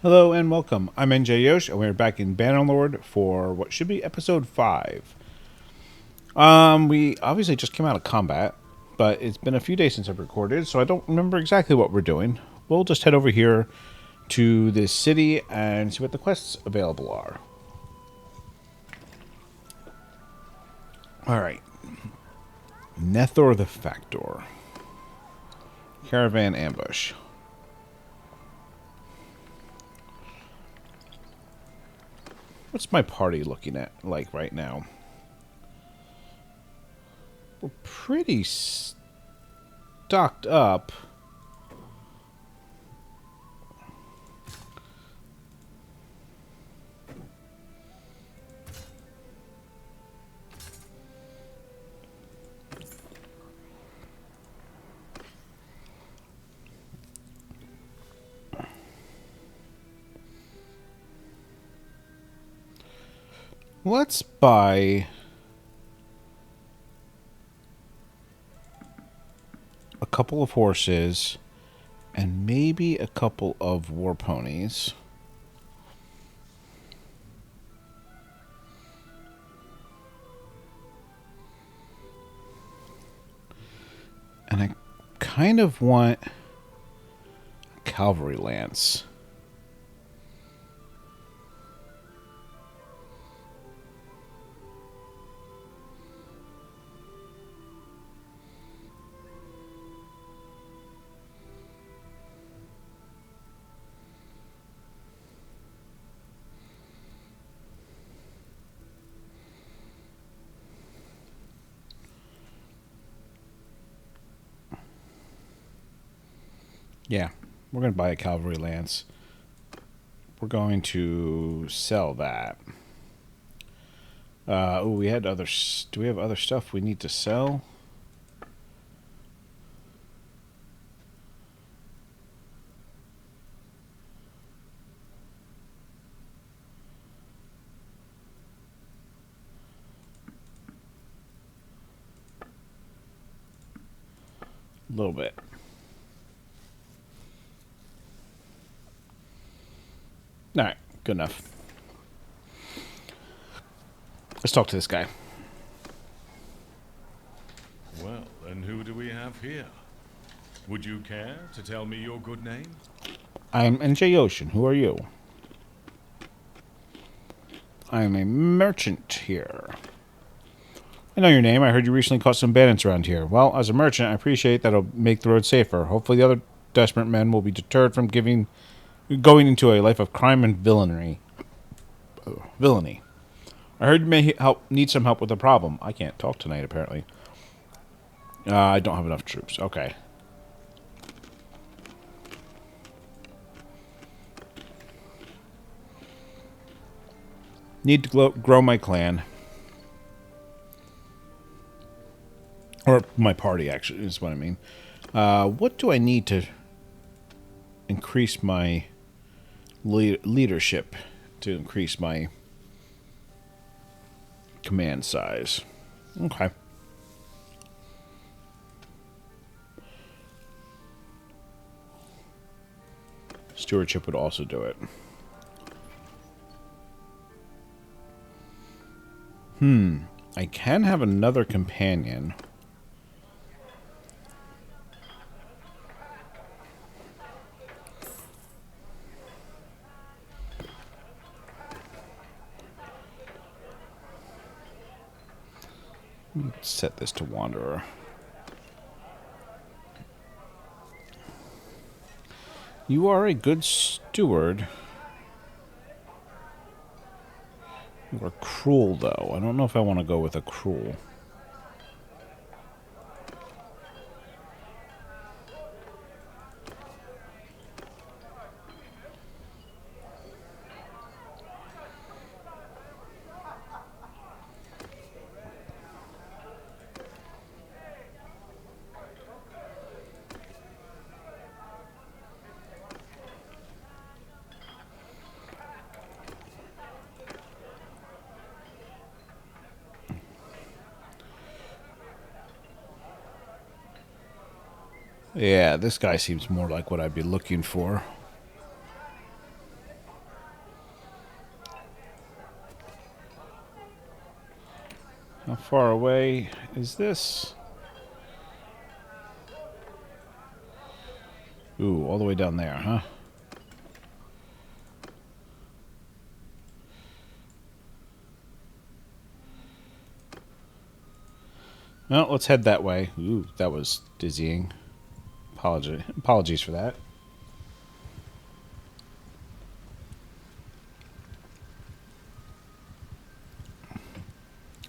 Hello and welcome. I'm NJYosh, and we're back in Bannerlord for what should be episode 5. We obviously just came out of combat, but it's been a few days since I've recorded, so I don't remember exactly what we're doing. We'll just head over here to this city and see what the quests available are. Alright. Nethor the Factor. Caravan Ambush. What's my party looking at like right now? We're pretty stocked up. Let's buy a couple of horses and maybe a couple of war ponies. And I kind of want a cavalry lance. Yeah, we're going to buy a cavalry lance. We're going to sell that. We had other... Do we have other stuff we need to sell? A little bit. Alright, good enough. Let's talk to this guy. Well, and who do we have here? Would you care to tell me your good name? I'm NJYosh. Who are you? I'm a merchant here. I know your name. I heard you recently caught some bandits around here. Well, as a merchant, I appreciate that it'll make the road safer. Hopefully the other desperate men will be deterred from going into a life of crime and villainy. I heard you may need some help with a problem. I can't talk tonight, apparently. I don't have enough troops. Okay. Need to grow my clan. Or my party, actually, is what I mean. What do I need to increase my leadership, to increase my command size? Okay. Stewardship would also do it. I can have another companion. Set this to Wanderer. You are a good steward. You are cruel, though. I don't know if I want to go with a cruel. Yeah, this guy seems more like what I'd be looking for. How far away is this? Ooh, all the way down there, huh? Well, let's head that way. Ooh, that was dizzying. Apologies for that.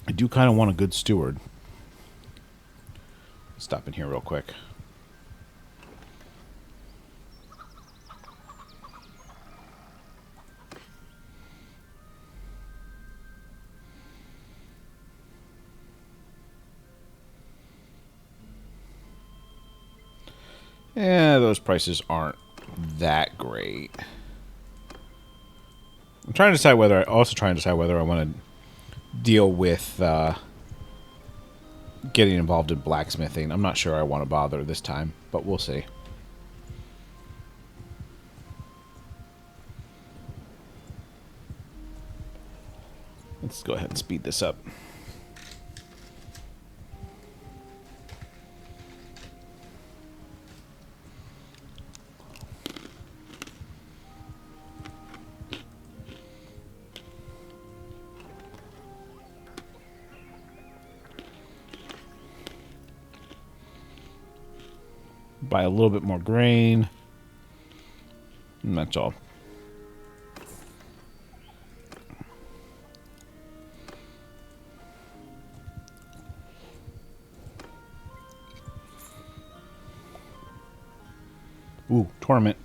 I do kind of want a good steward. Stop in here real quick. Yeah, those prices aren't that great. I'm trying to decide whether I want to deal with getting involved in blacksmithing. I'm not sure I want to bother this time, but we'll see. Let's go ahead and speed this up. Buy a little bit more grain. And that's all. Ooh, tournament.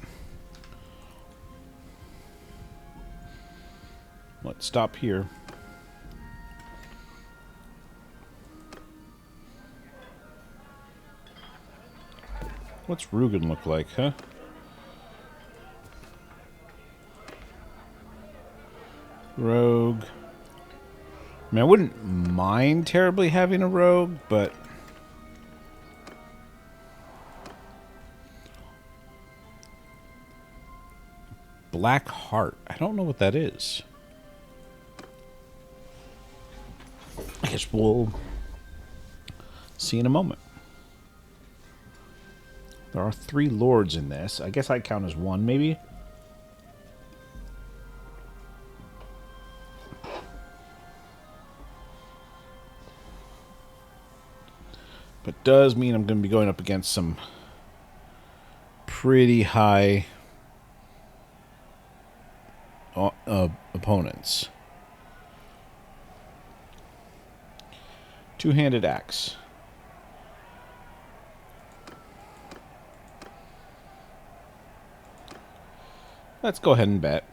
Let's stop here. What's Rugen look like, huh? Rogue. I mean, I wouldn't mind terribly having a rogue, but... Black Heart. I don't know what that is. I guess we'll see in a moment. There are 3 lords in this. I guess I count as 1, maybe? But does mean I'm going to be going up against some pretty high opponents. Two-handed axe. Let's go ahead and bet.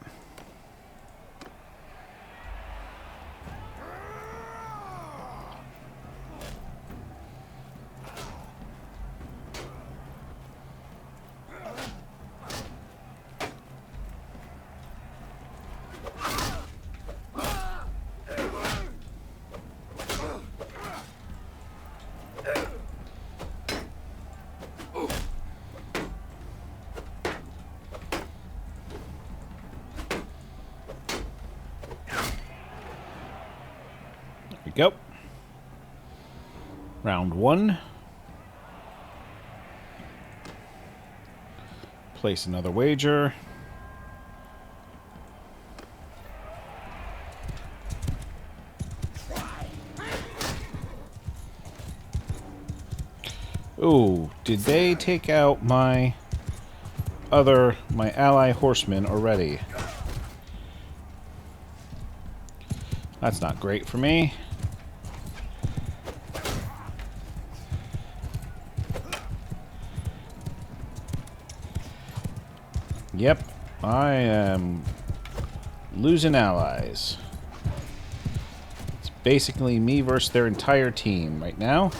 Go. Round 1. Place another wager. Ooh, did they take out my ally horseman already? That's not great for me. Yep, I am losing allies. It's basically me versus their entire team right now.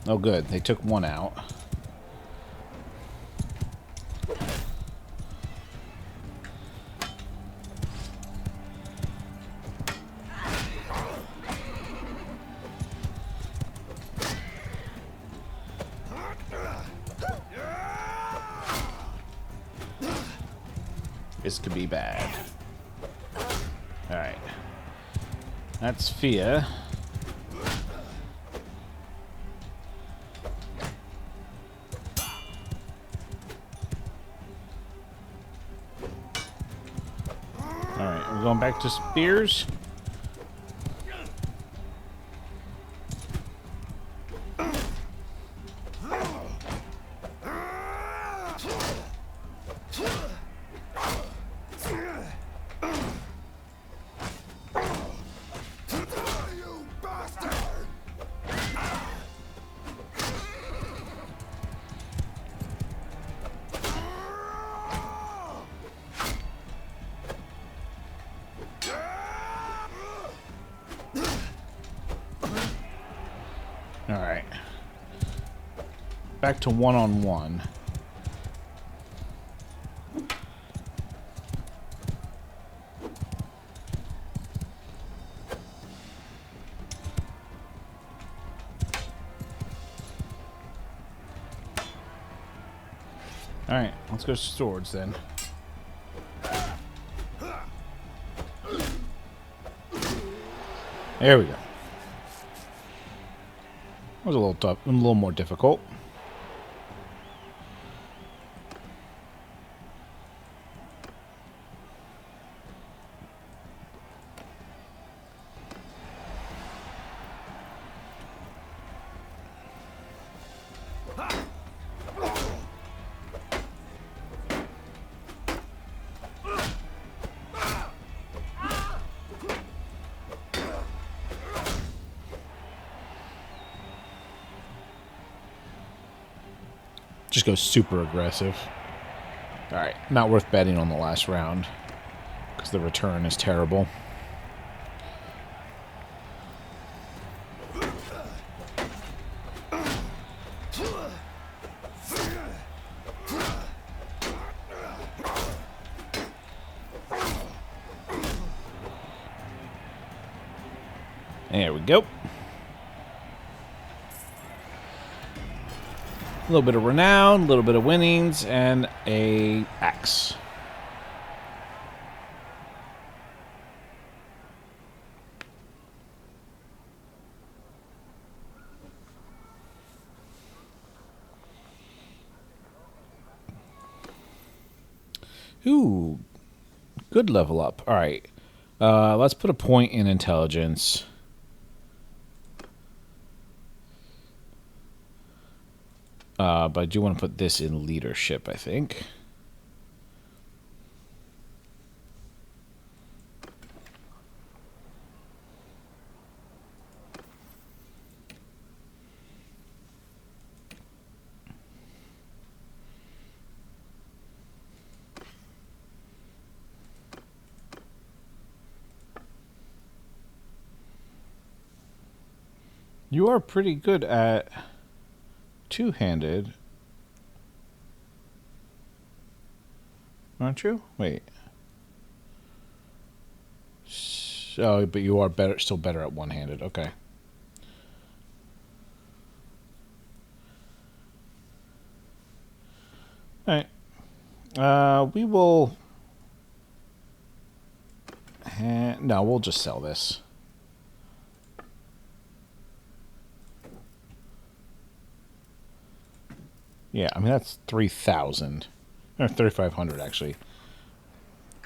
Oh good, they took one out. This could be bad. Alright. That's Fia. Alright, we're going back to spears. Alright. Back to one-on-one. Alright, let's go swords then. There we go. Was a little tough, a little more difficult. Just go super aggressive. Alright, not worth betting on the last round, because the return is terrible. There we go. A little bit of renown, a little bit of winnings, and a axe. Ooh, good level up. All right, let's put a point in intelligence. But I do want to put this in leadership, I think. You are pretty good at two-handed, aren't you? Wait. So, but you are better, still better at one-handed. Okay. All right. We will. No, we'll just sell this. Yeah, I mean, that's 3,000. Or 3,500, actually.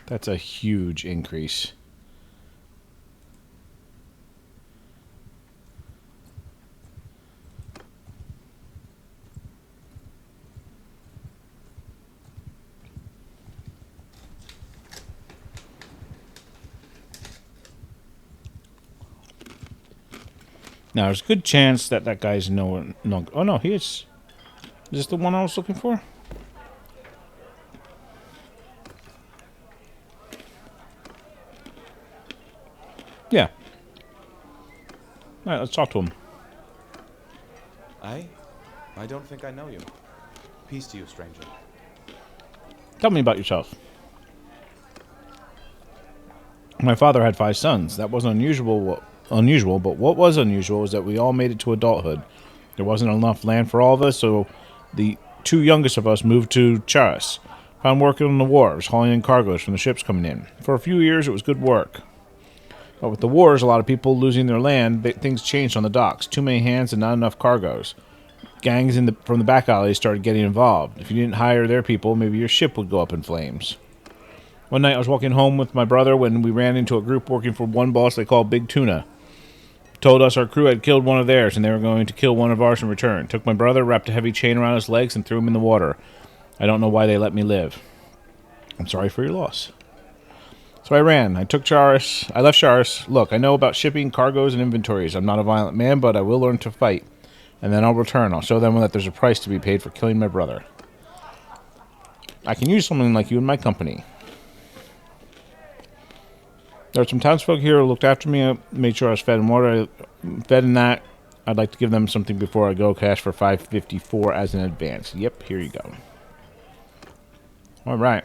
That's a huge increase. Now, there's a good chance that that guy's no. Oh, no, he is. Is this the one I was looking for? Yeah. All right, let's talk to him. I don't think I know you. Peace to you, stranger. Tell me about yourself. My father had 5 sons. That wasn't unusual, but what was unusual was that we all made it to adulthood. There wasn't enough land for all of us, so the 2 youngest of us moved to Charis. Found working on the wharves, hauling in cargoes from the ships coming in. For a few years, it was good work. But with the wars, a lot of people losing their land, things changed on the docks. Too many hands and not enough cargoes. Gangs from the back alleys started getting involved. If you didn't hire their people, maybe your ship would go up in flames. One night I was walking home with my brother when we ran into a group working for one boss they called Big Tuna. Told us our crew had killed one of theirs and they were going to kill one of ours in return. Took my brother, wrapped a heavy chain around his legs, and threw him in the water. I don't know why they let me live. I'm sorry for your loss. So I ran. I took Charis. I left Charis. Look, I know about shipping, cargoes, and inventories. I'm not a violent man, but I will learn to fight. And then I'll return. I'll show them that there's a price to be paid for killing my brother. I can use someone like you in my company. There are some townsfolk here who looked after me. I made sure I was fed and water. Fed in that. I'd like to give them something before I go. Cash for 554 as an advance. Yep, here you go. All right.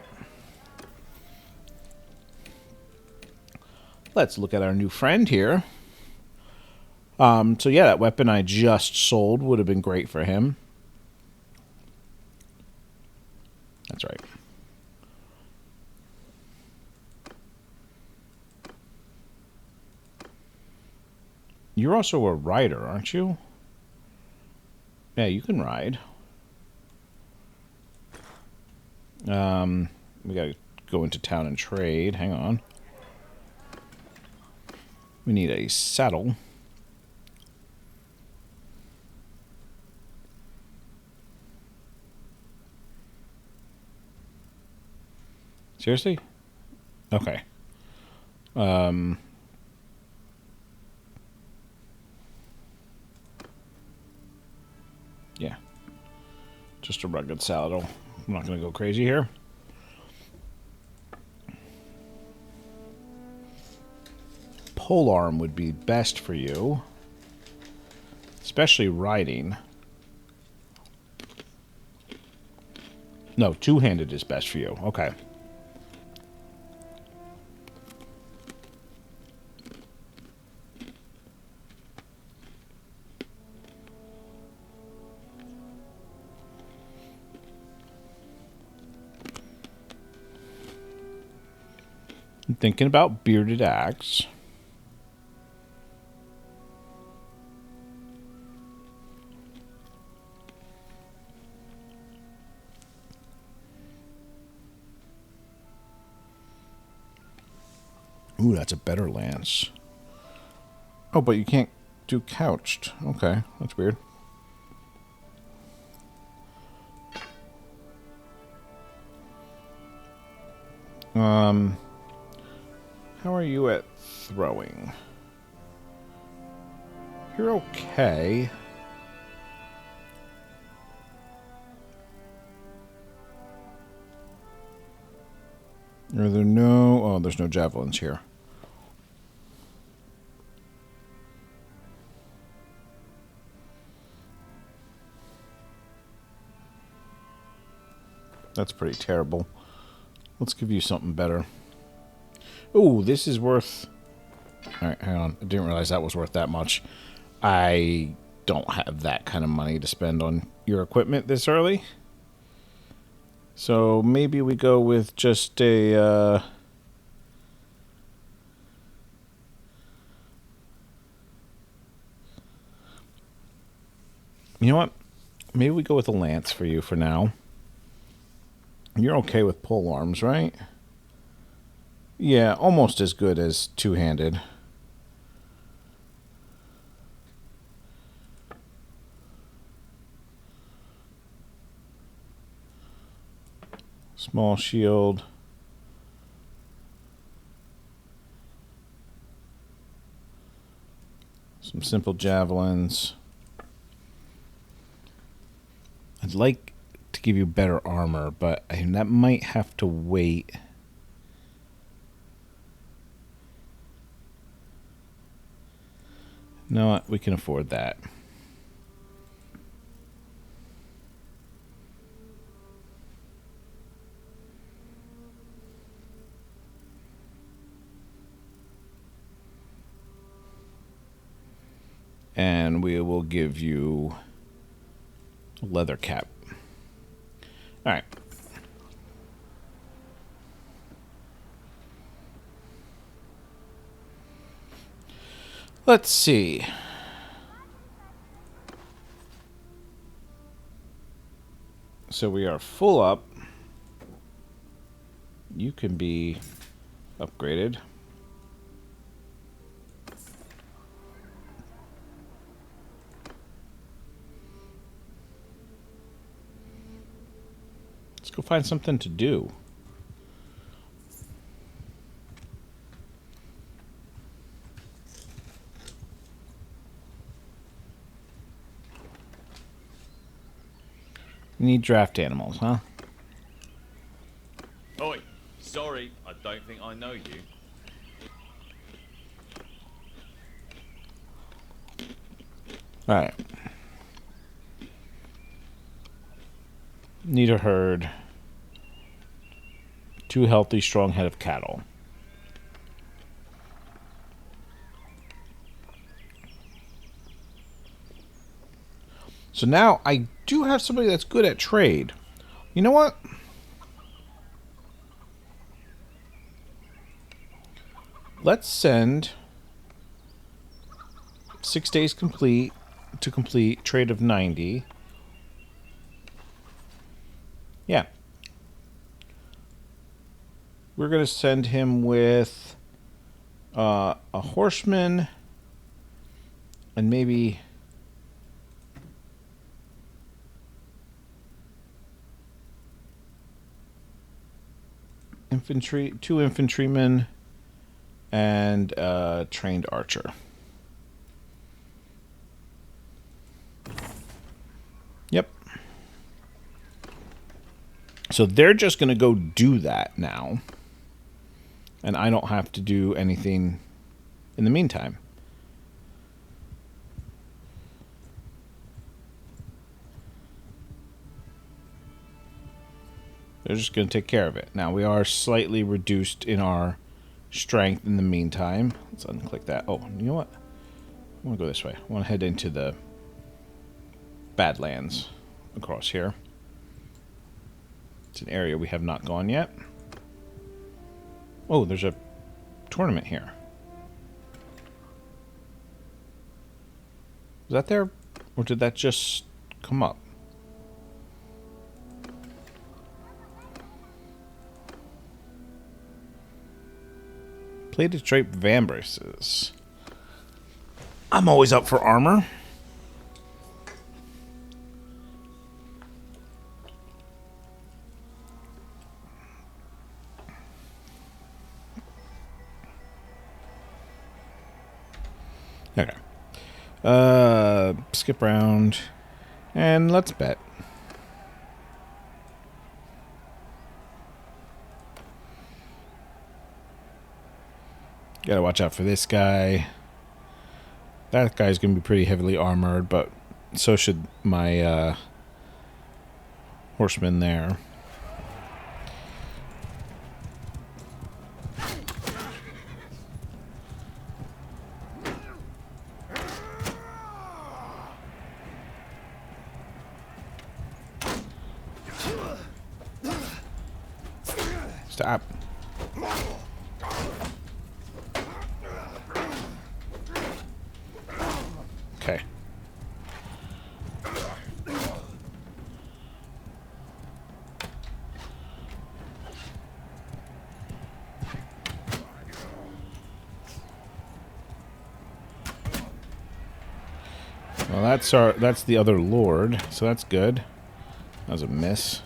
Let's look at our new friend here. So yeah, that weapon I just sold would have been great for him. That's right. You're also a rider, aren't you? Yeah, you can ride. We gotta go into town and trade. Hang on. We need a saddle. Seriously? Okay. Yeah. Just a rugged saddle. I'm not going to go crazy here. Polearm would be best for you. Especially riding. No, two-handed is best for you. Okay. I'm thinking about bearded axe. Ooh, that's a better lance. Oh, but you can't do couched. Okay, that's weird. How are you at throwing? You're okay. Are there no... Oh, there's no javelins here. That's pretty terrible. Let's give you something better. Ooh, this is worth... Alright, hang on. I didn't realize that was worth that much. I don't have that kind of money to spend on your equipment this early. So maybe we go with just a... You know what? Maybe we go with a lance for you for now. You're okay with pole arms, right? Yeah, almost as good as two-handed. Small shield. Some simple javelins. I'd like to give you better armor, but that might have to wait. No, we can afford that. And we will give you a leather cap. All right. Let's see. So we are full up. You can be upgraded. Let's go find something to do. We need draft animals, huh? Oi, sorry, I don't think I know you. Alright. Need a herd. 2 healthy, strong head of cattle. So now I do have somebody that's good at trade. You know what? Let's send 6 days complete to complete trade of 90. Yeah. We're going to send him with a horseman and maybe infantry, 2 infantrymen and a trained archer. Yep. So they're just going to go do that now. And I don't have to do anything in the meantime. They're just going to take care of it. Now, we are slightly reduced in our strength in the meantime. Let's unclick that. Oh, you know what? I want to go this way. I want to head into the Badlands across here. It's an area we have not gone yet. Oh, there's a tournament here. Was that there? Or did that just come up? Plated drape vambraces. I'm always up for armor. Okay. Skip round. And let's bet. Gotta watch out for this guy. That guy's gonna be pretty heavily armored, but so should my horseman there. Stop. Okay. Well, that's the other lord, so that's good. That was a miss.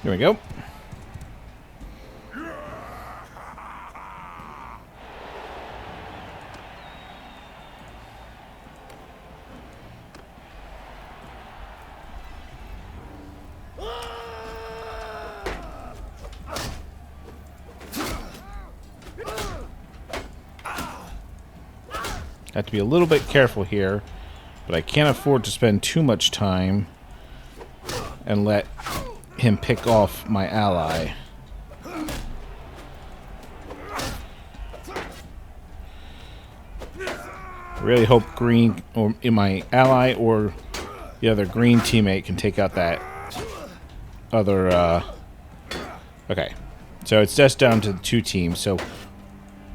Here we go. Have to be a little bit careful here, but I can't afford to spend too much time and let him pick off my ally. Really hope green, or in my ally or the other green teammate can take out that other... Okay. So it's just down to the 2 teams. So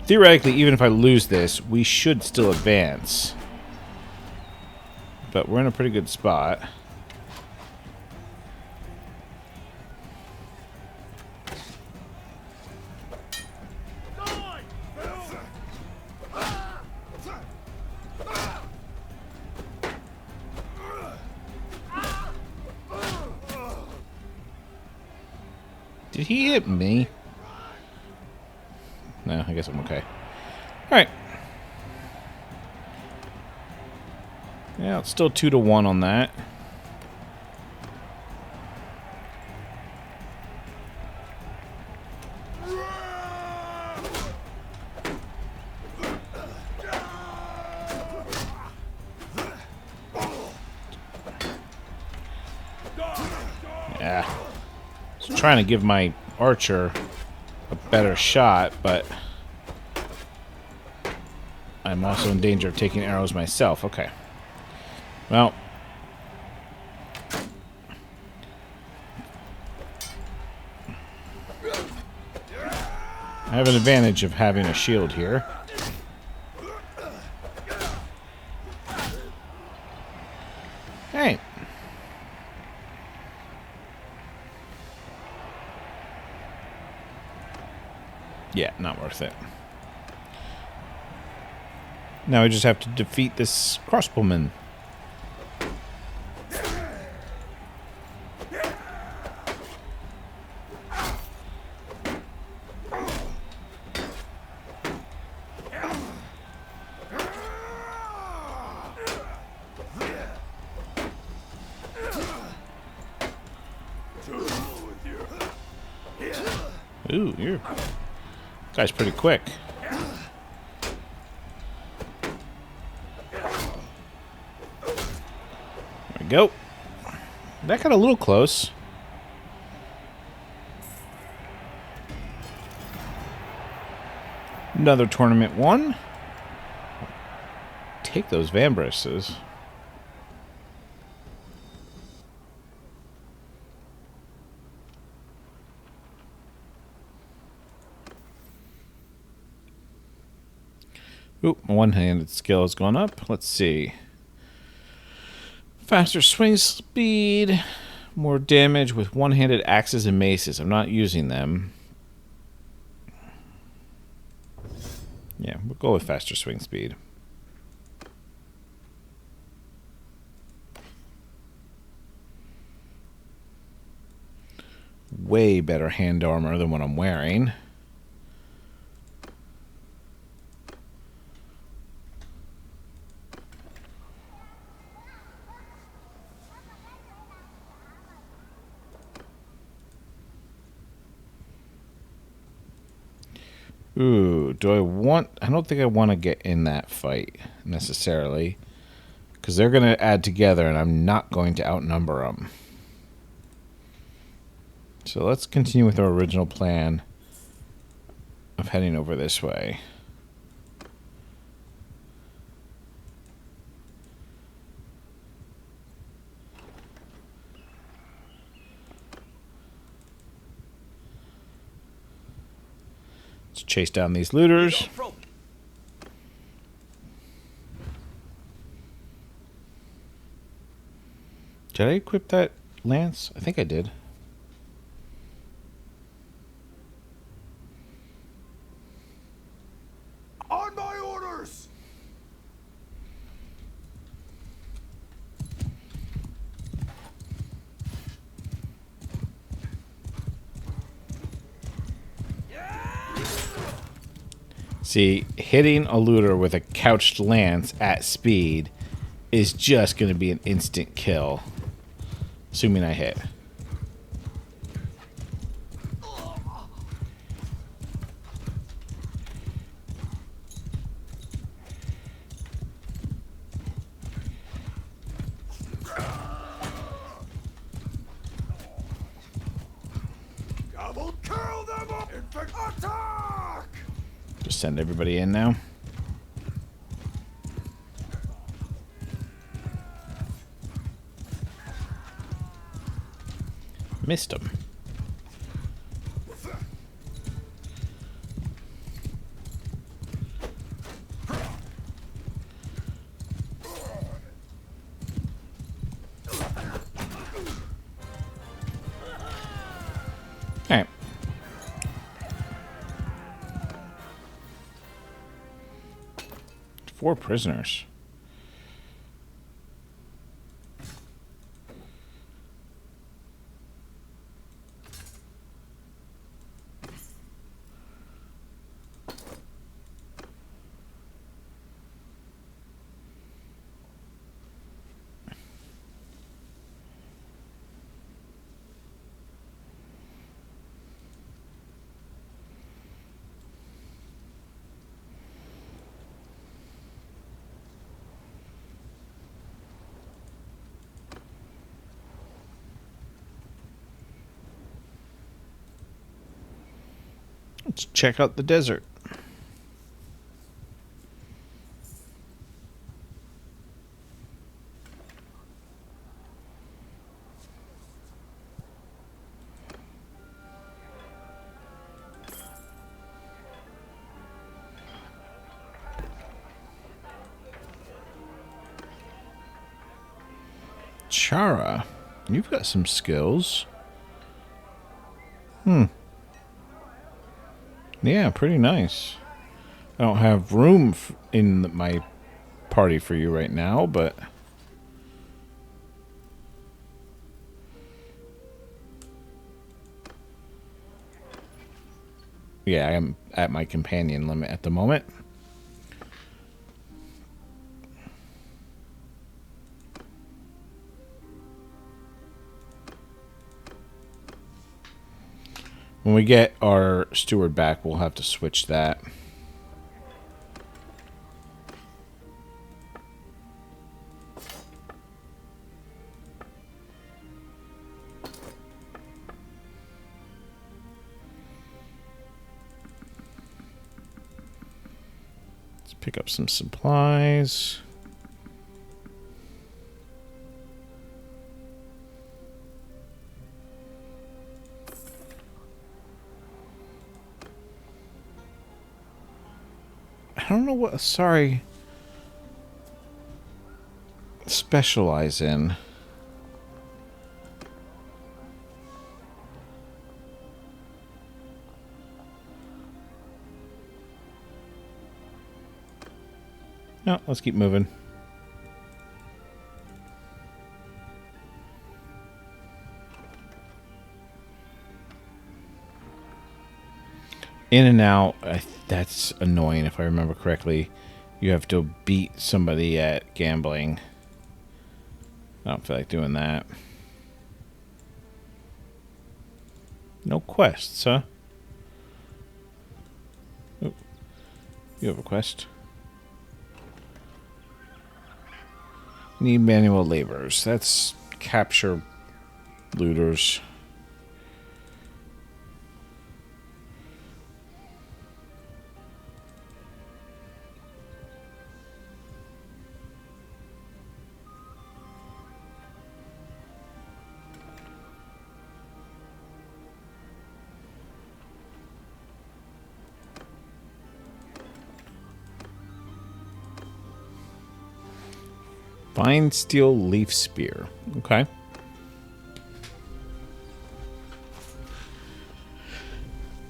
theoretically, even if I lose this, we should still advance. But we're in a pretty good spot. Did he hit me? No, I guess I'm okay. Alright. Yeah, it's still 2-1 on that. Yeah. Just trying to give my archer a better shot, but I'm also in danger of taking arrows myself. Okay. Well, I have an advantage of having a shield here. Hey. Yeah, not worth it. Now I just have to defeat this crossbowman. Ooh, you're... Guy's pretty quick. There we go. That got a little close. Another tournament won. Take those Vambrises. Ooh, my one-handed skill has gone up. Let's see. Faster swing speed. More damage with one-handed axes and maces. I'm not using them. Yeah, we'll go with faster swing speed. Way better hand armor than what I'm wearing. Ooh, do I want... I don't think I want to get in that fight, necessarily. Because they're going to add together, and I'm not going to outnumber them. So let's continue with our original plan of heading over this way. Let's chase down these looters. Did I equip that lance? I think I did. On my orders! See, hitting a looter with a couched lance at speed is just going to be an instant kill. Assuming I hit. I will kill them all! Infect attack! Just send everybody in now. missed him. Alright. Four prisoners. Let's check out the desert. Chara, you've got some skills. Yeah, pretty nice. I don't have room in my party for you right now, but... yeah, I am at my companion limit at the moment. When we get our steward back, we'll have to switch that. Let's pick up some supplies. I don't know what Asari specialize in. No, let's keep moving. In and out, that's annoying if I remember correctly. You have to beat somebody at gambling. I don't feel like doing that. No quests, huh? Oh, you have a quest. Need manual laborers. That's capture looters. Fine steel leaf spear. Okay.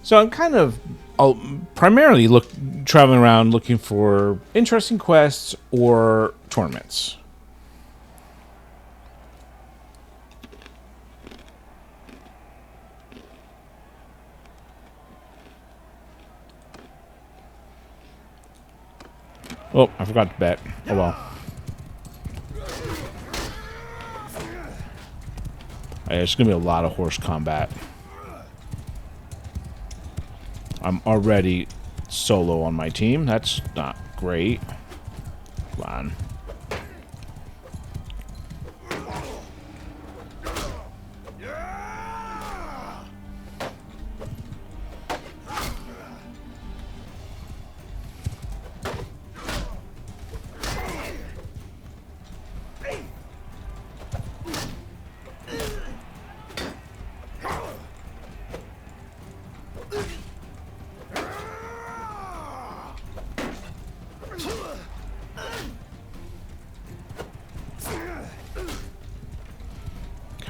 So I'm kind of primarily traveling around looking for interesting quests or tournaments. Oh, I forgot to bet. Oh well. There's going to be a lot of horse combat. I'm already solo on my team. That's not great. Come on.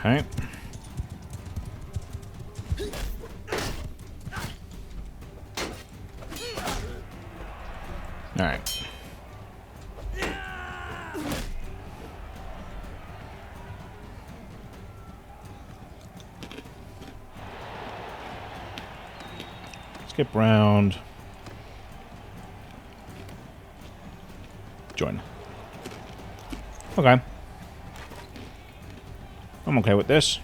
Okay. All right. Skip round. Join. Okay. I'm okay with this.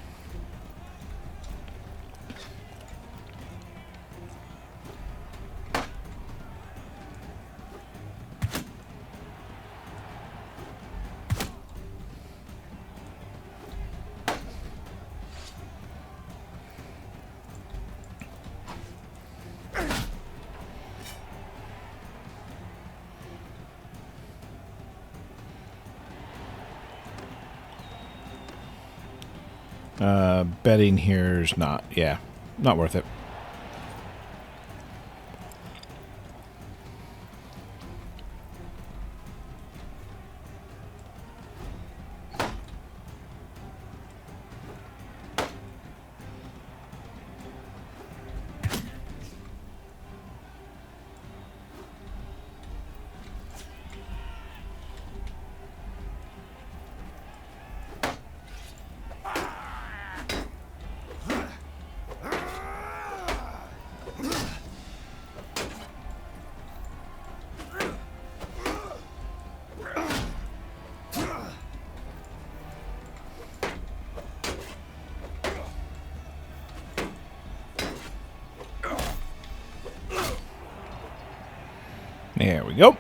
Betting here's not, yeah, not worth it. There we go.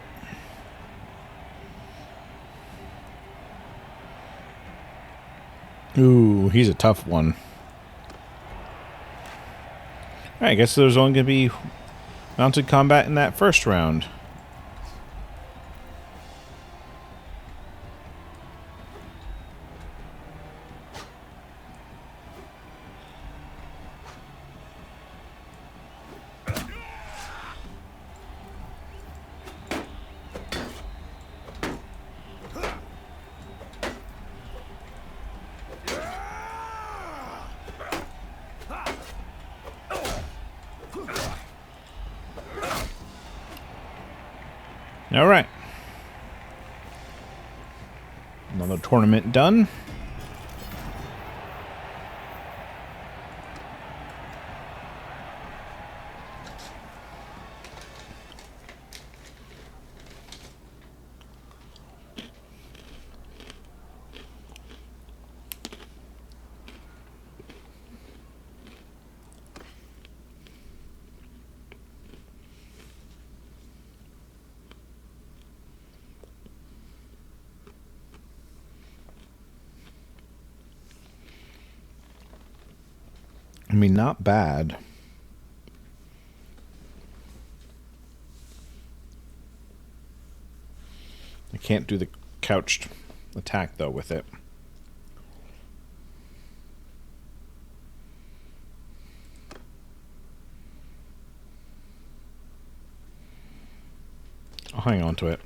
Ooh, he's a tough one. Alright, I guess there's only going to be mounted combat in that first round. All right. Another tournament done. I mean, not bad. I can't do the couched attack, though, with it. I'll hang on to it.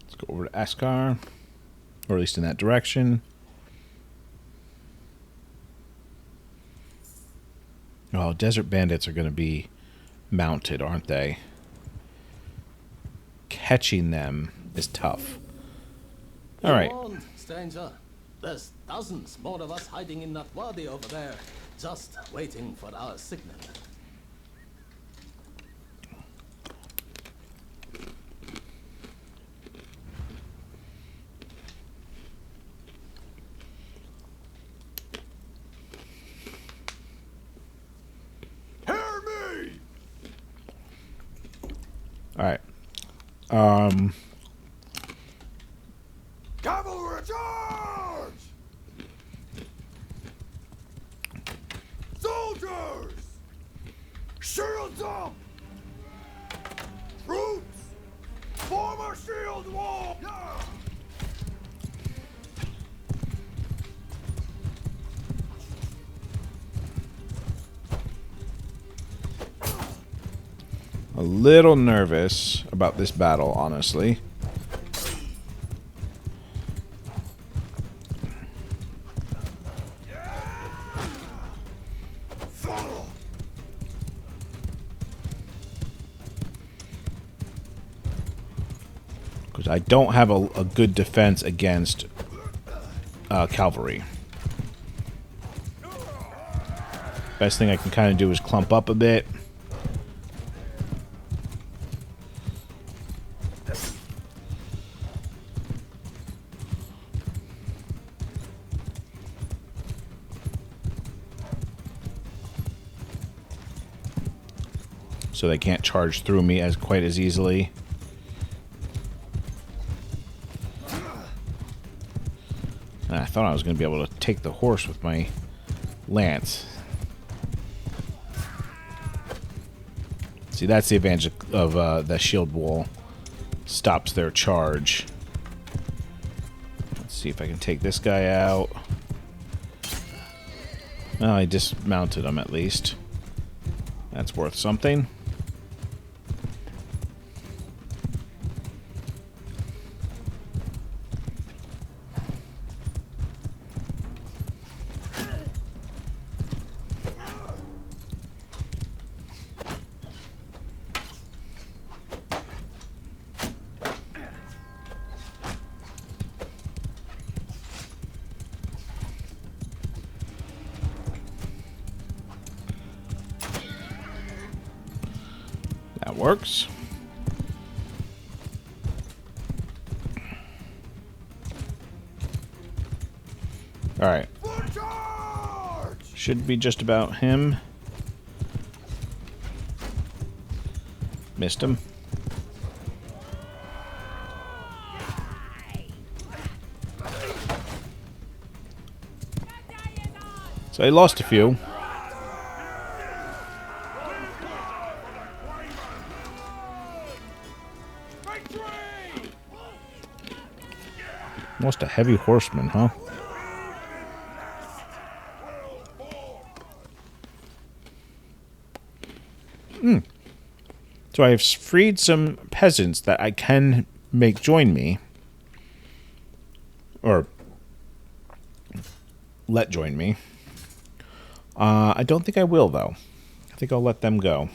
Let's go over to Askar, or at least in that direction. Oh, desert bandits are going to be mounted, aren't they? Catching them is tough. All right. Be warned, stranger. There's dozens more of us hiding in that wadi over there, just waiting for our signal. Hear me! All right. Cavalry charge! Soldiers! Shields up! Troops! Form a shield wall! Yeah! a little nervous about this battle, honestly. Because I don't have a good defense against cavalry. Best thing I can kind of do is clump up a bit. So they can't charge through me as quite as easily. I thought I was going to be able to take the horse with my lance. See, that's the advantage of the shield wall. Stops their charge. Let's see if I can take this guy out. Oh, I dismounted him at least. That's worth something. That works. Alright. Should be just about him. Missed him. So I lost a few. Lost a heavy horseman, huh? So I've freed some peasants that I can make join me. Or let join me. I don't think I will, though. I think I'll let them go.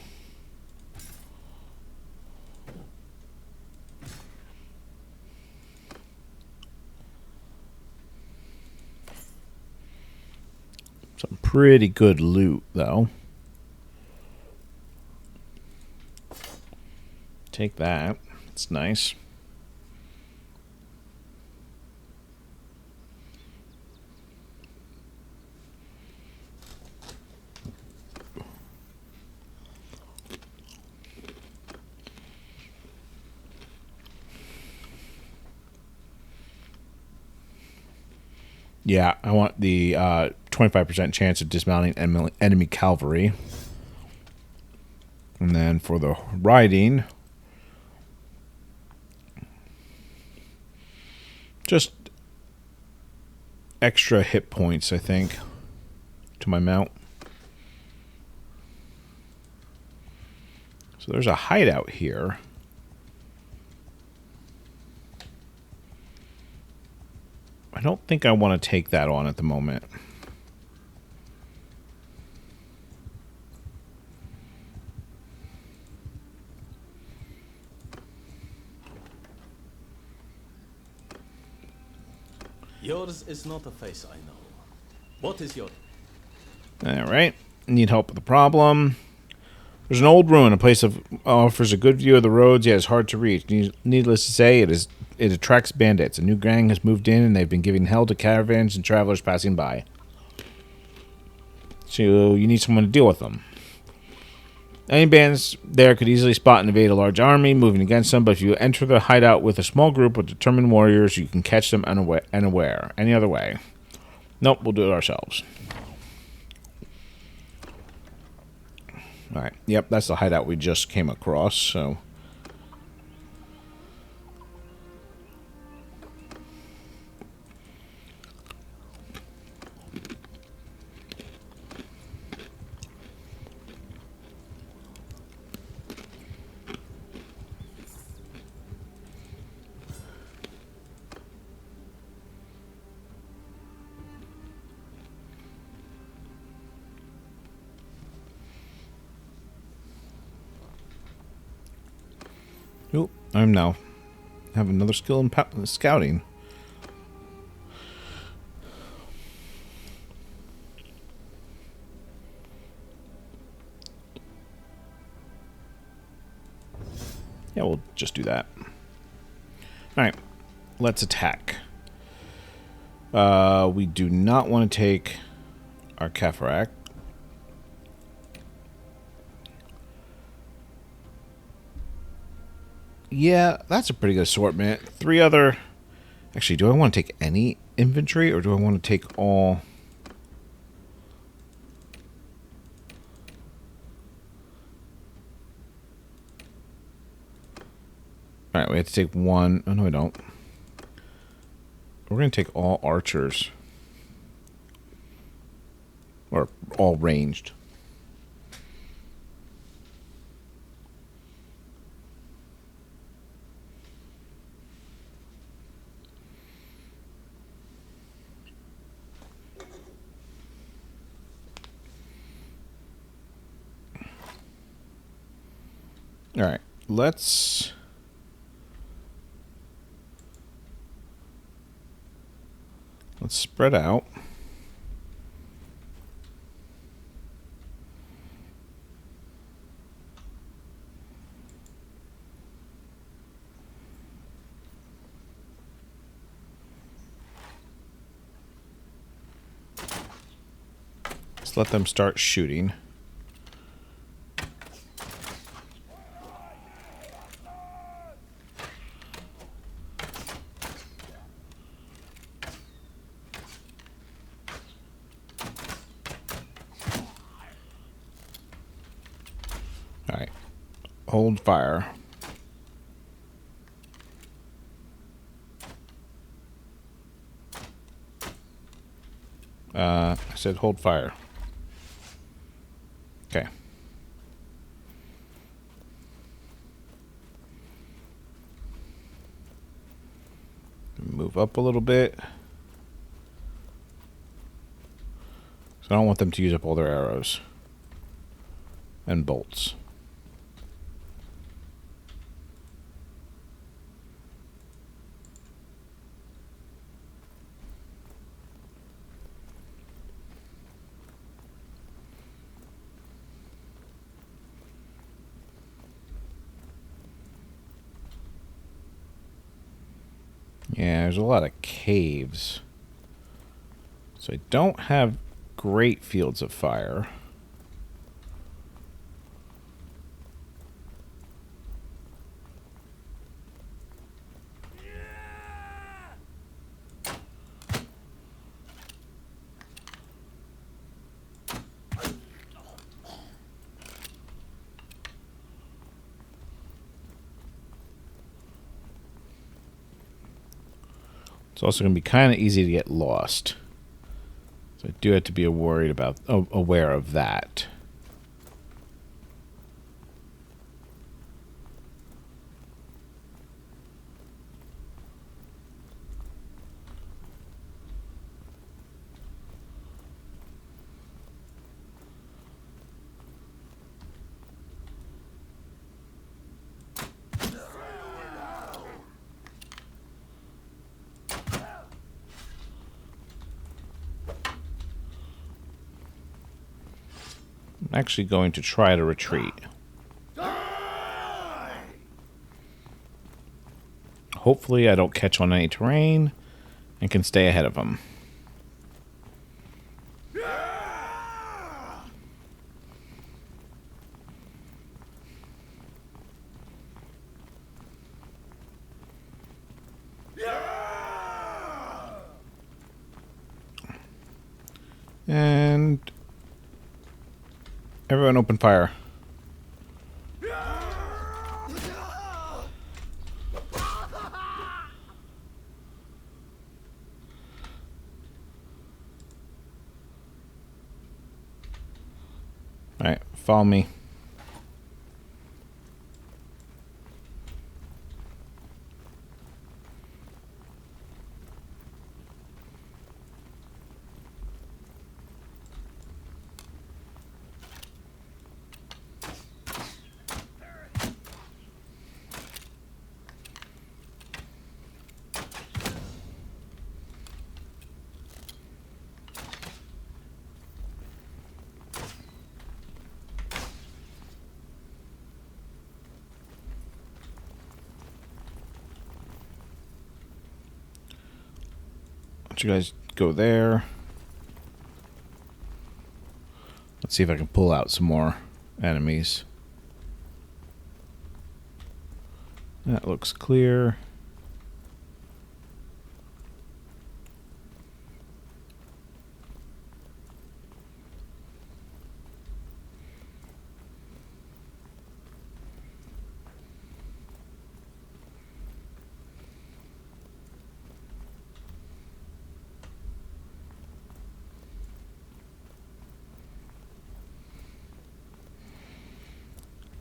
Some pretty good loot, though. Take that. It's nice. Yeah, I want the 25% chance of dismounting enemy cavalry. And then for the riding, just extra hit points, I think, to my mount. So there's a hideout here. I don't think I want to take that on at the moment. Yours is not a face I know. What is your... Alright. Need help with the problem. There's an old ruin. A place of offers a good view of the roads, yet it's hard to reach. Needless to say, it attracts bandits. A new gang has moved in, and they've been giving hell to caravans and travelers passing by. So you need someone to deal with them. Any bands there could easily spot and evade a large army moving against them, but if you enter the hideout with a small group of determined warriors, you can catch them unaware. Any other way? Nope, we'll do it ourselves. Alright, yep, that's the hideout we just came across, so... I'm now have another skill in scouting. Yeah, we'll just do that. Alright, let's attack. We do not want to take our cavalry. Yeah, that's a pretty good assortment. 3 other... Actually, do I want to take any infantry, or do I want to take all... Alright, we have to take 1... Oh, no, we don't. We're going to take all archers. Or all ranged. Alright, let's spread out. Let's let them start shooting. Alright. Hold fire. I said hold fire. Okay. Move up a little bit. So I don't want them to use up all their arrows and bolts. Yeah, there's a lot of caves. So I don't have great fields of fire. It's also going to be kind of easy to get lost. So I do have to be worried about, aware of that. I'm actually going to try to retreat. Hopefully I don't catch on any terrain and can stay ahead of them. And everyone open fire. Alright, follow me. Let you guys go there. Let's see if I can pull out some more enemies. That looks clear.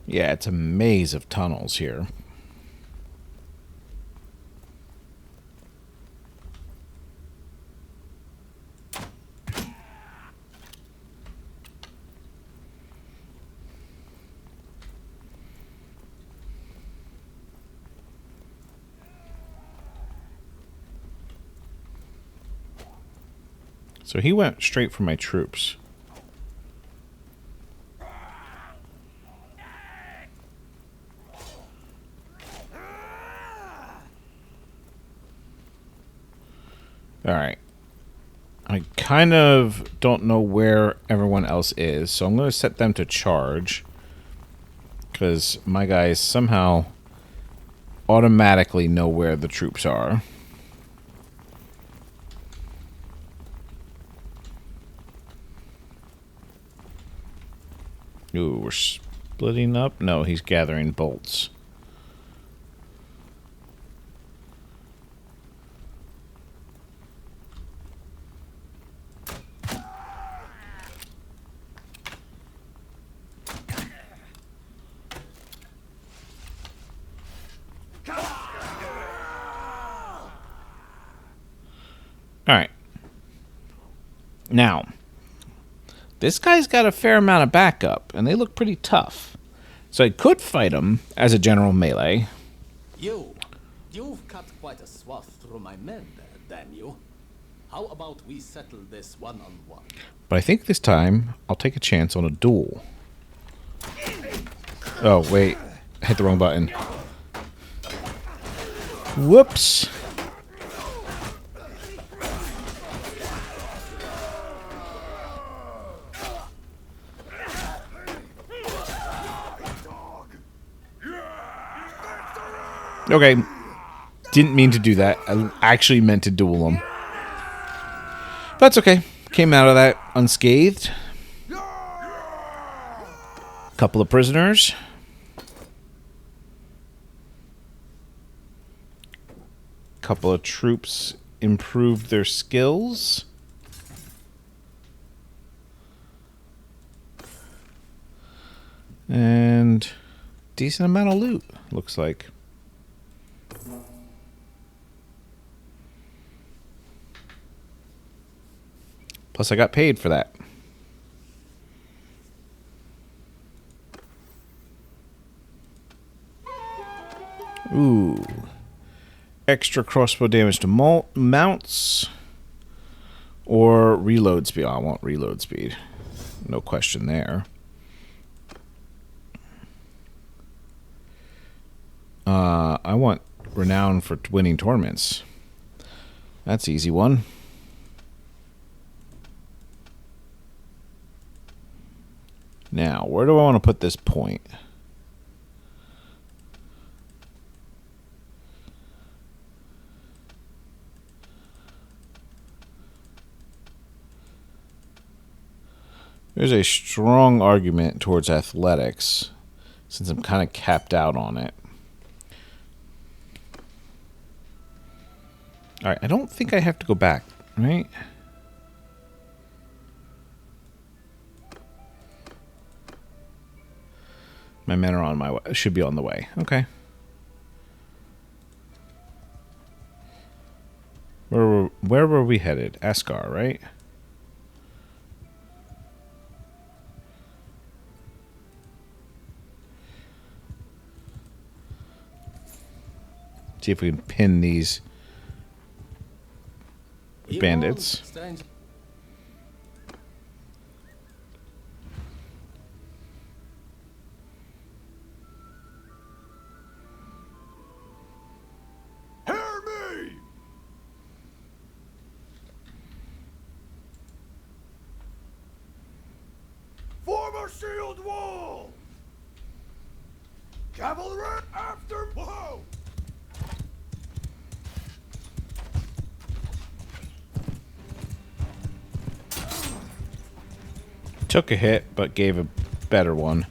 Yeah, it's a maze of tunnels here. So he went straight for my troops. Alright. I kind of don't know where everyone else is, so I'm going to set them to charge. Because my guys somehow automatically know where the troops are. Ooh, we're splitting up? No, he's gathering bolts. Alright. Now, this guy's got a fair amount of backup, and they look pretty tough. So I could fight him as a general melee. You've cut quite a swath through my men there, Daniel. How about we settle this one-on-one? But I think this time, I'll take a chance on a duel. Oh, wait. I hit the wrong button. Whoops. Okay. Didn't mean to do that. I actually meant to duel him. But that's okay. Came out of that unscathed. Couple of prisoners. Couple of troops improved their skills. And decent amount of loot, looks like. Plus I got paid for that. Ooh. Extra crossbow damage to mounts. Or reload speed. Oh, I want reload speed. No question there. I want renown for winning tournaments. That's an easy one. Now, where do I want to put this point? There's a strong argument towards athletics, since I'm kind of capped out on it. Alright, I don't think I have to go back, right? My men are on my way. Should be on the way. Okay. Where were we headed? Ascar, right? See if we can pin these bandits. a shield wall! Cavalry after... Whoa! Took a hit, but gave a better one.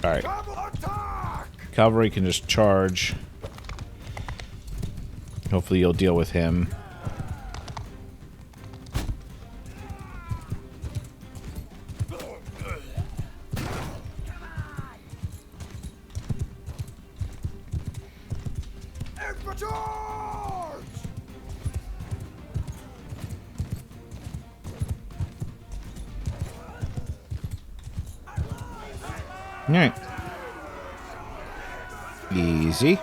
Alright. Cavalry can just charge. Hopefully you'll deal with him. Alright. Easy.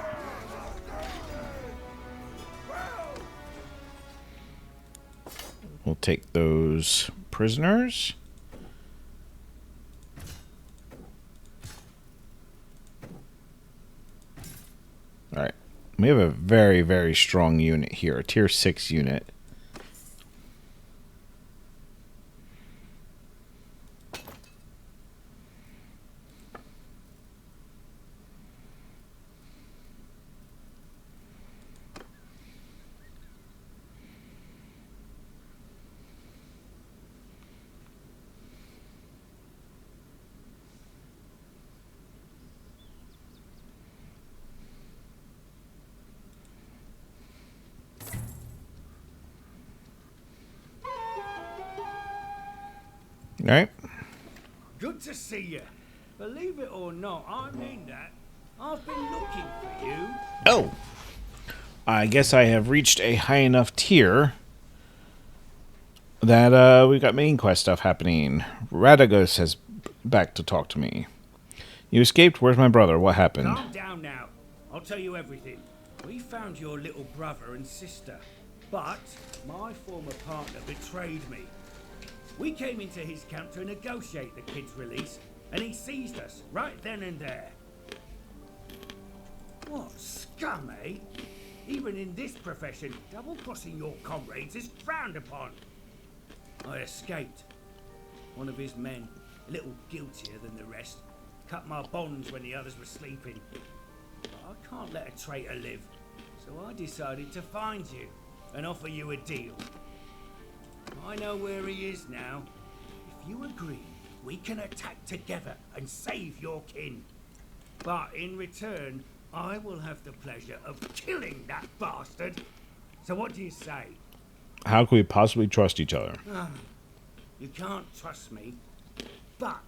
We'll take those prisoners. Alright. We have a very, very strong unit here. A tier 6 unit. Alright. Good to see you. Believe it or not, I mean that. I've been looking for you. Oh! I guess I have reached a high enough tier that we've got main quest stuff happening. Radagos has back to talk to me. You escaped? Where's my brother? What happened? Calm down now. I'll tell you everything. We found your little brother and sister, but my former partner betrayed me. We came into his camp to negotiate the kid's release, and he seized us right then and there. What scum, eh? Even in this profession, double-crossing your comrades is frowned upon. I escaped. One of his men, a little guiltier than the rest, cut my bonds when the others were sleeping. But I can't let a traitor live, so I decided to find you and offer you a deal. I know where he is now. If you agree, we can attack together and save your kin. But in return, I will have the pleasure of killing that bastard. So what do you say? How can we possibly trust each other? You can't trust me, but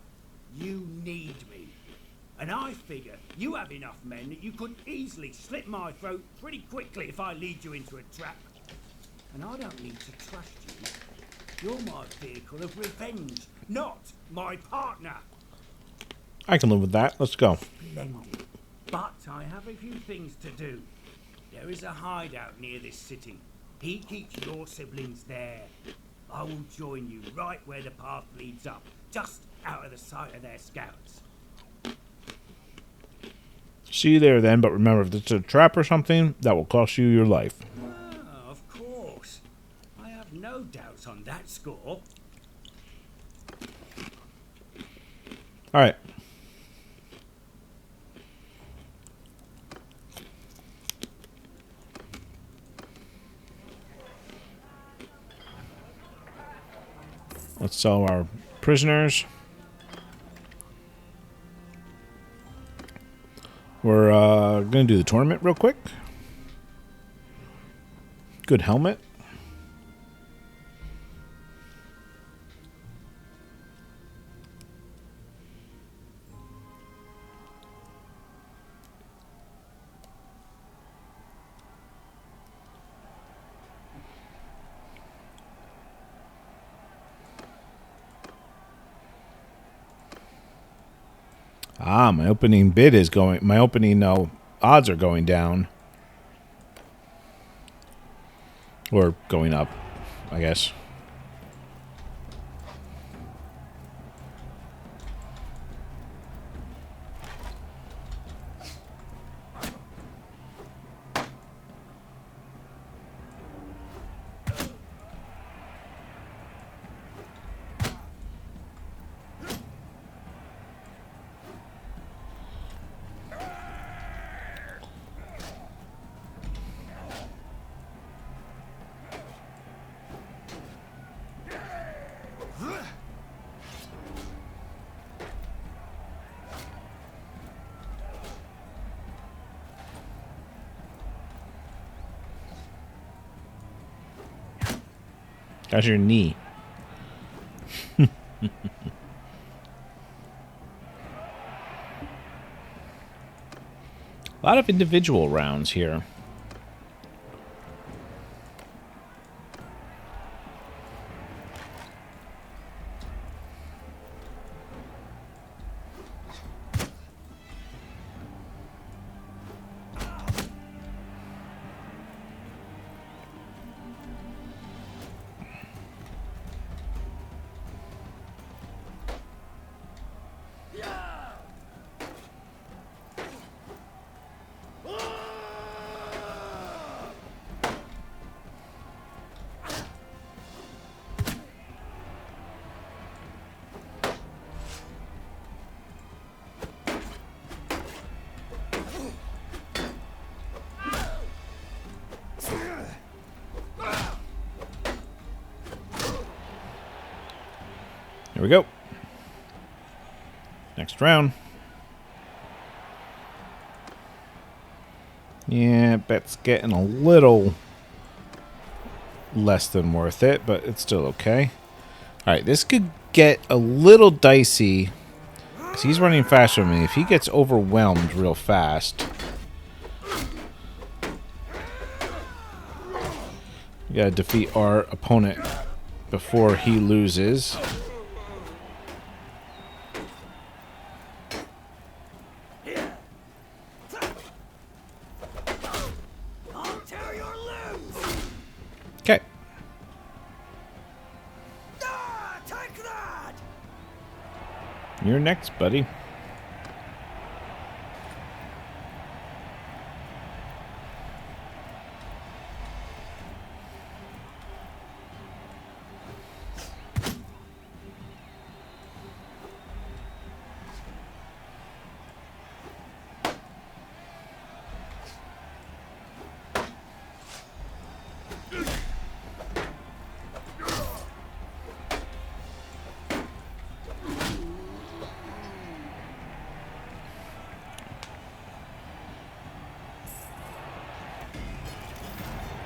you need me. And I figure you have enough men that you could easily slit my throat pretty quickly if I lead you into a trap. And I don't need to trust you. You're my vehicle of revenge, not my partner. I can live with that. Let's go. Splendid. But I have a few things to do. There is a hideout near this city. He keeps your siblings there. I will join you right where the path leads up, just out of the sight of their scouts. See you there then, but remember, if it's a trap or something, that will cost you your life. Ah, of course. I have no doubts on that score. Alright. Let's sell our prisoners. We're going to do the tournament real quick. Good helmet. Ah, my opening bid is going... My opening odds are going down. Or going up, I guess. How's your knee? A lot of individual rounds here. Here we go. Next round. Yeah, bet's getting a little less than worth it, but it's still okay. Alright, this could get a little dicey. 'Cause he's running faster than me. If he gets overwhelmed real fast, we gotta defeat our opponent before he loses. I'll tear your limbs! Okay. Ah, take that! You're next, buddy.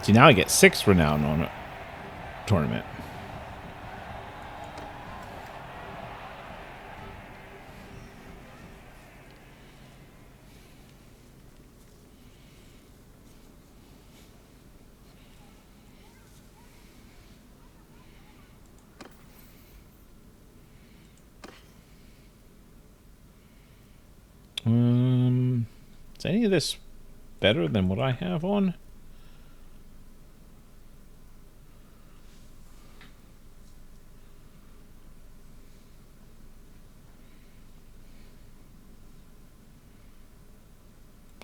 See, now I get 6 renown on a tournament. Is any of this better than what I have on?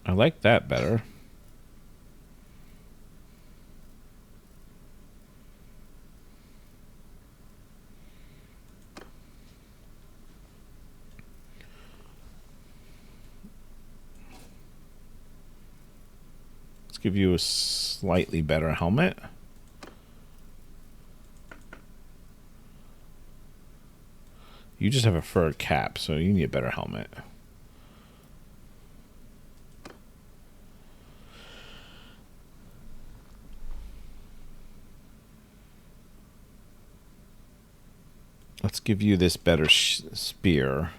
I like that better. Let's give you a slightly better helmet. You just have a fur cap, so you need a better helmet. Let's give you this better spear.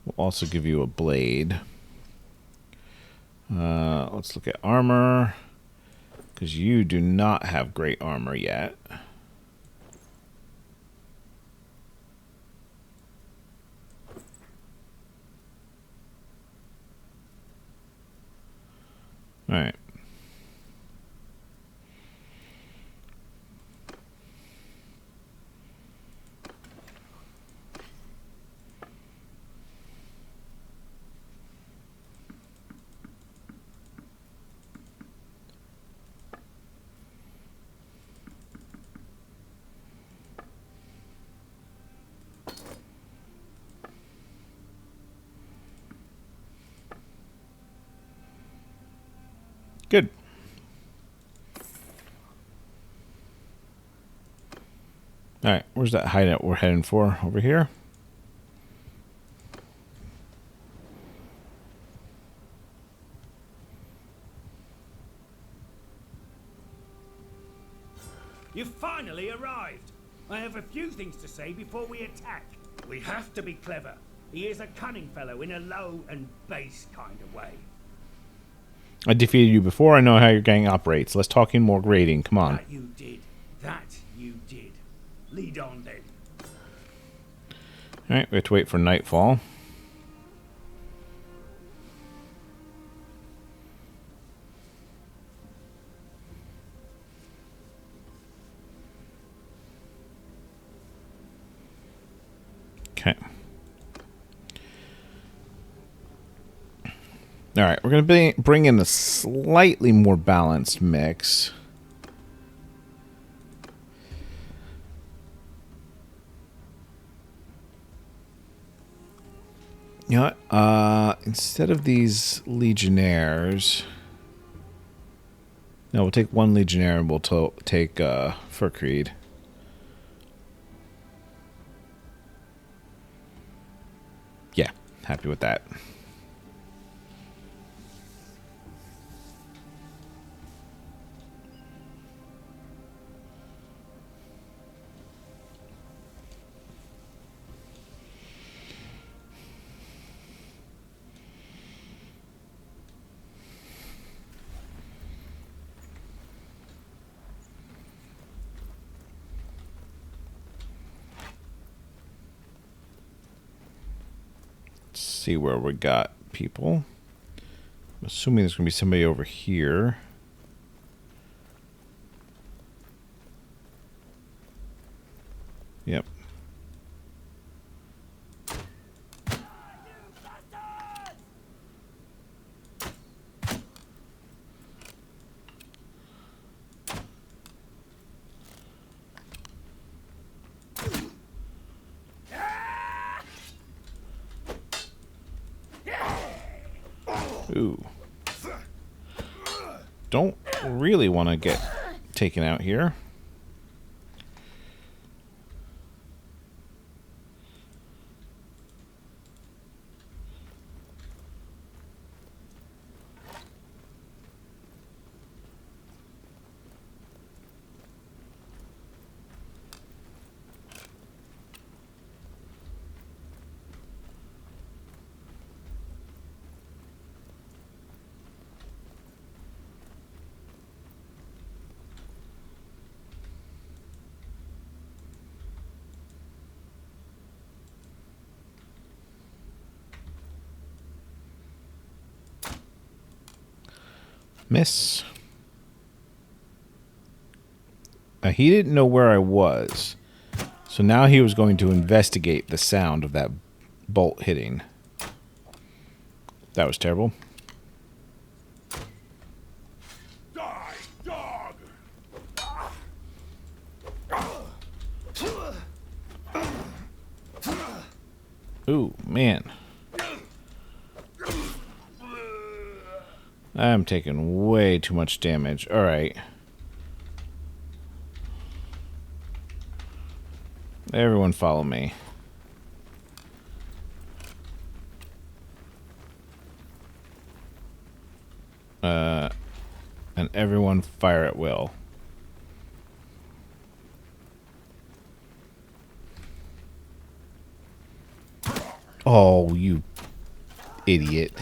We'll also give you a blade. Let's look at armor, because you do not have great armor yet. All right. Good. All right, where's that hideout we're heading for? Over here? You find few things to say before we attack. We have to be clever. He is a cunning fellow in a low and base kind of way. I defeated you before. I know how your gang operates. Let's talk in more grading. Come on. That you did. That you did. Lead on then. Alright, we have to wait for nightfall. Okay. Alright, we're going to bring in a slightly more balanced mix. You know what? Instead of these legionnaires... No, we'll take one legionnaire and we'll take Furcreed. Yeah, happy with that. See where we got people. I'm assuming there's going to be somebody over here. Yep. Ooh. Don't really want to get taken out here. Miss. He didn't know where I was. So now he was going to investigate the sound of that bolt hitting. That was terrible. Die, dog! Ooh, man. I'm taking way too much damage. Alright. Everyone follow me. And everyone fire at will. Oh, you idiot.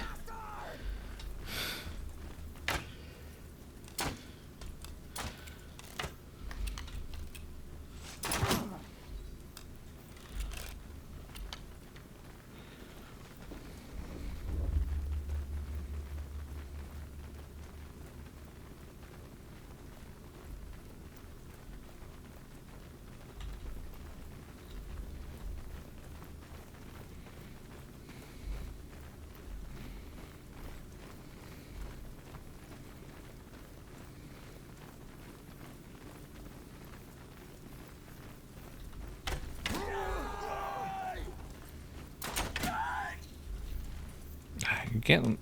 You're getting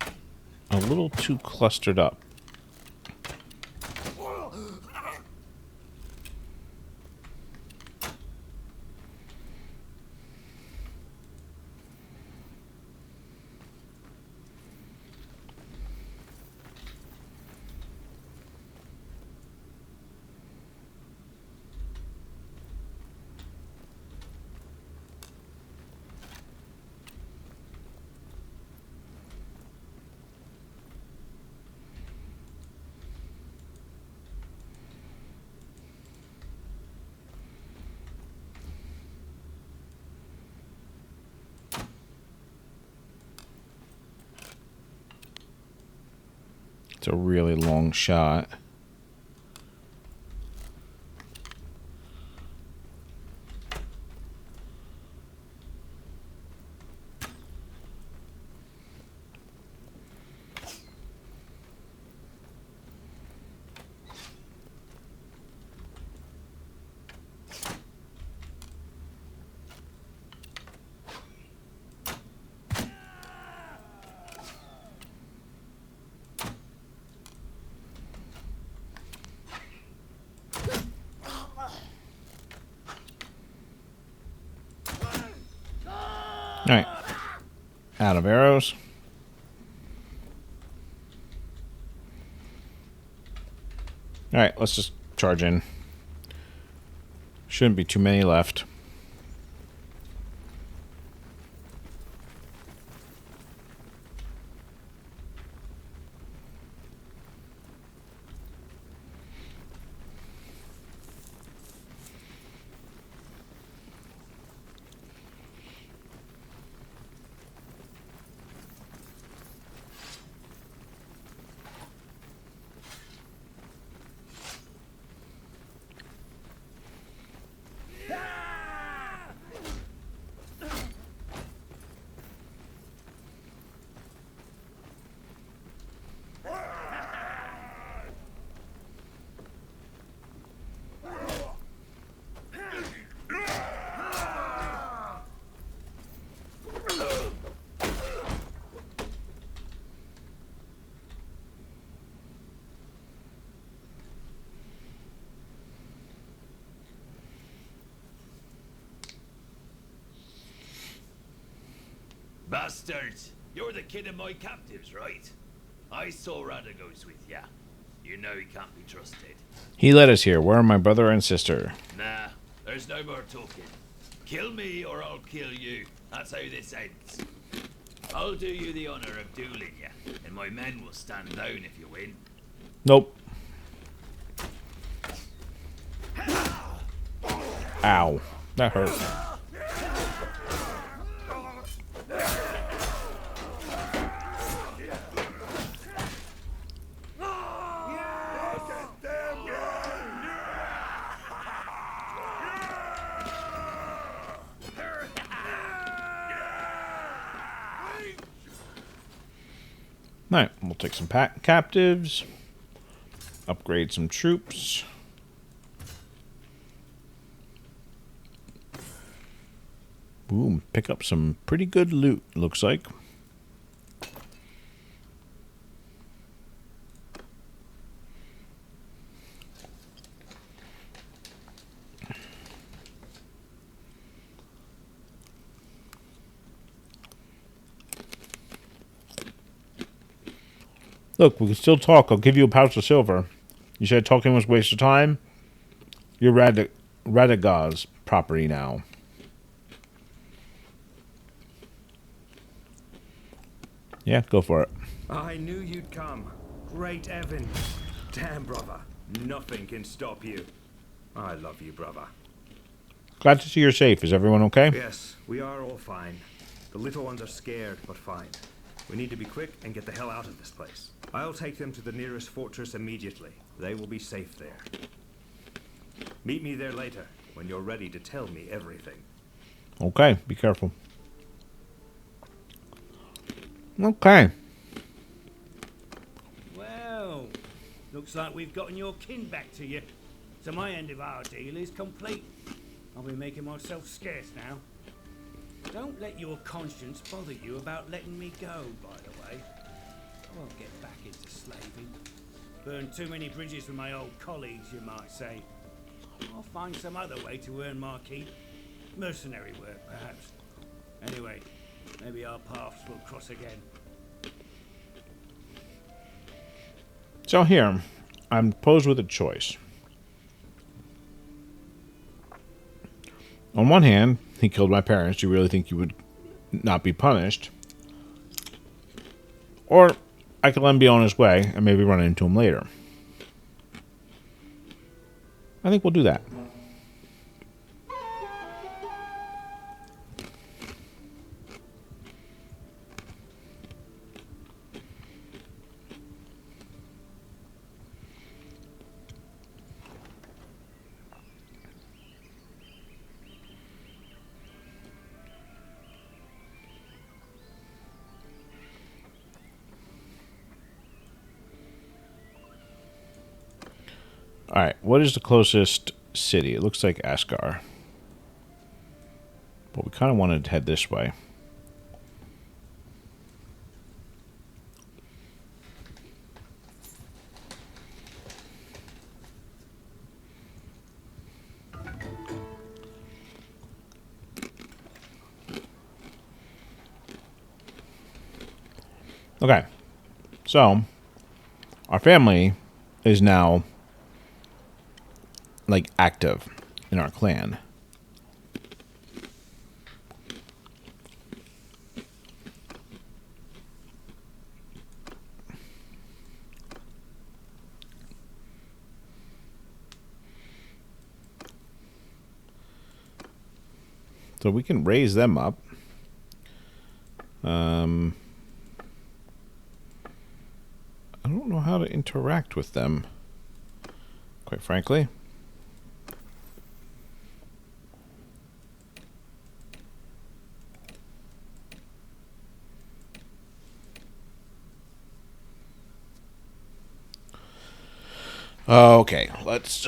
a little too clustered up. It's a really long shot. Alright. Out of arrows. Alright, let's just charge in. Shouldn't be too many left. Bastards! You're the kid of my captives, right? I saw Radagos with ya. You know he can't be trusted. He led us here. Where are my brother and sister? Nah, there's no more talking. Kill me or I'll kill you. That's how this ends. I'll do you the honor of dueling ya, and my men will stand down if you win. Nope. Ow. That hurt. Alright, we'll take some captives. Upgrade some troops. Boom, pick up some pretty good loot, looks like. Look, we can still talk. I'll give you a pouch of silver. You said talking was a waste of time? You're Radagos property now. Yeah, go for it. I knew you'd come. Great Evan. Damn, brother. Nothing can stop you. I love you, brother. Glad to see you're safe. Is everyone okay? Yes, we are all fine. The little ones are scared, but fine. We need to be quick and get the hell out of this place. I'll take them to the nearest fortress immediately. They will be safe there. Meet me there later, when you're ready to tell me everything. Okay, be careful. Okay. Well, looks like we've gotten your kin back to you. So my end of our deal is complete. I'll be making myself scarce now. Don't let your conscience bother you about letting me go, by the way. I won't get back into slaving. Burned too many bridges with my old colleagues, you might say. I'll find some other way to earn my keep. Mercenary work, perhaps. Anyway, maybe our paths will cross again. So here, I'm posed with a choice. On one hand, he killed my parents. Do you really think he would not be punished? Or I could let him be on his way and maybe run into him later. I think we'll do that. Alright, what is the closest city? It looks like Asgar. But we kind of wanted to head this way. Okay, so our family is now like active in our clan. So we can raise them up. I don't know how to interact with them, quite frankly. Okay, let's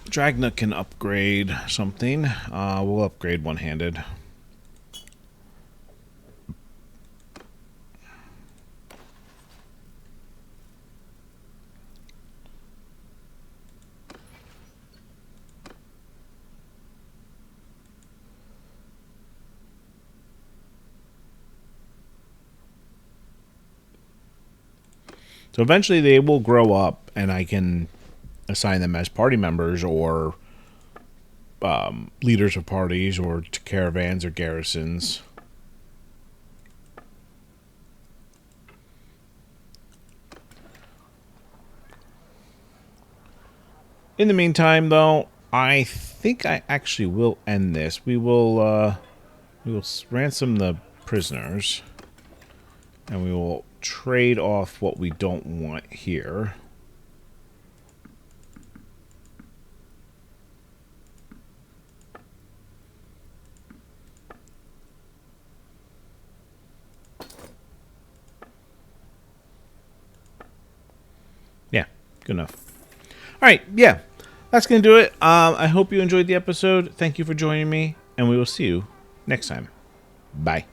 Dragna can upgrade something. We'll upgrade one-handed. So eventually they will grow up, and I can assign them as party members or leaders of parties or to caravans or garrisons. In the meantime, though, I think I actually will end this. We will ransom the prisoners, and we will trade off what we don't want here. Yeah, good enough. All right, yeah, that's going to do it. I hope you enjoyed the episode. Thank you for joining me, and we will see you next time. Bye.